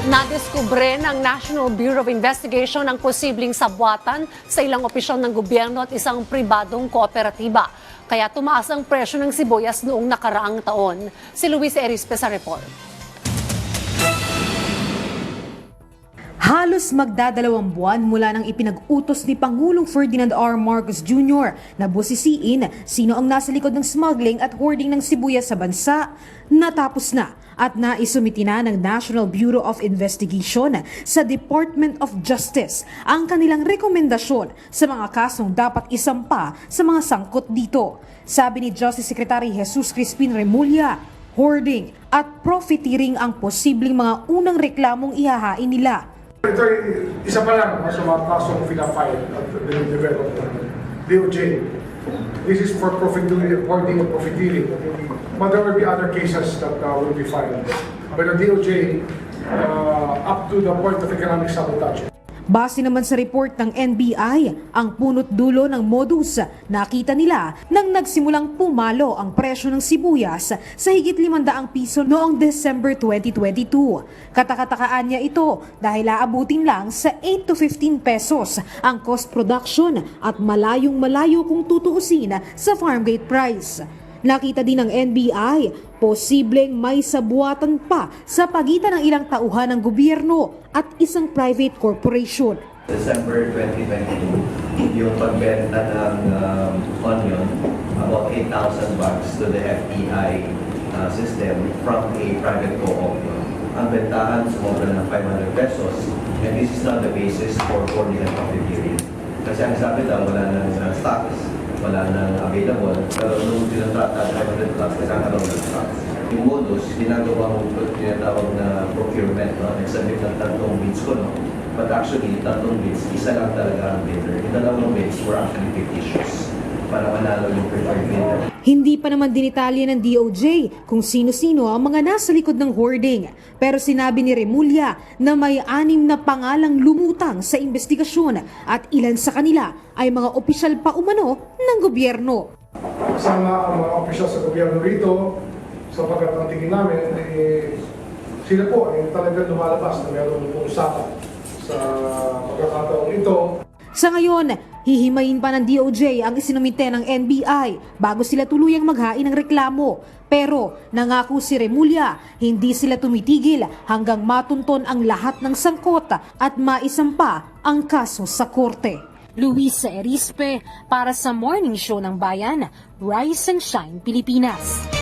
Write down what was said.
Nadiskubre ng National Bureau of Investigation ang posibleng sabwatan sa ilang opisyal ng gobyerno at isang pribadong kooperatiba. Kaya tumaas ang presyo ng sibuyas noong nakaraang taon. Si Luis Erispe sa report. Halos magdadalawang buwan mula nang ipinag-utos ni Pangulong Ferdinand R. Marcos Jr. na busisiin sino ang nasa likod ng smuggling at hoarding ng sibuyas sa bansa. Natapos na at naisumiti na ng National Bureau of Investigation sa Department of Justice ang kanilang rekomendasyon sa mga kasong dapat isampa sa mga sangkot dito. Sabi ni Justice Secretary Jesus Crispin Remulla, hoarding at profiteering ang posibleng mga unang reklamong ihahain nila. Ito ay isa pa lang sa mga kasong pinafile at develop ng DOJ. This is for profiteering, hoarding and profiteering. But there will be other cases that will be filed. But the DOJ, up to the point of economic sabotage. Base naman sa report ng NBI, ang punot dulo ng modus nakita nila nang nagsimulang pumalo ang presyo ng sibuyas sa higit 500 piso noong December 2022. Katakatakaan niya ito dahil aabutin lang sa 8 to 15 pesos ang cost production at malayong-malayo kung tutuusin sa farm gate price. Nakita din ng NBI, posibleng may sabuatan pa sa pagitan ng ilang tauhan ng gobyerno at isang private corporation. December 2022, yung pagbenta ng onion, about 8,000 bucks to the FEI system from a private co-op. Ang bentahan sumobra ng 500 pesos, and this is not the basis for hoarding and profiteering. Kasi ang sabi daw, wala nang stocks, wala nang available, pero nung tinatrata 500 plus, nagkakaroon ng stocks. Yung modus, ginagawa mo tinatawag na procurement, no? Nagsabit ng tatlong bids ko, no? But actually, tatlong bids, isa lang talaga ang bidder. Yung dalawang bids were actually fictitious para manalo yung preferred bidder. Hindi pa naman dinitalya ng DOJ kung sino-sino ang mga nasa likod ng hoarding. Pero sinabi ni Remulla na may 6 na pangalang lumutang sa investigasyon at ilan sa kanila ay mga opisyal pa umano ng gobyerno. Kasama ang mga opisyal sa gobyerno rito, sapagkat ang tingin namin, sila po ay talagang lumalabas na meron pong usapan sa pagkakataong ito. Sa ngayon, hihimayin pa ng DOJ ang isinumite ng NBI bago sila tuluyang maghain ng reklamo. Pero nangako si Remulla, hindi sila tumitigil hanggang matunton ang lahat ng sangkot at maisampa ang kaso sa korte. Luisa Erispe para sa Morning Show ng Bayan, Rise and Shine Pilipinas.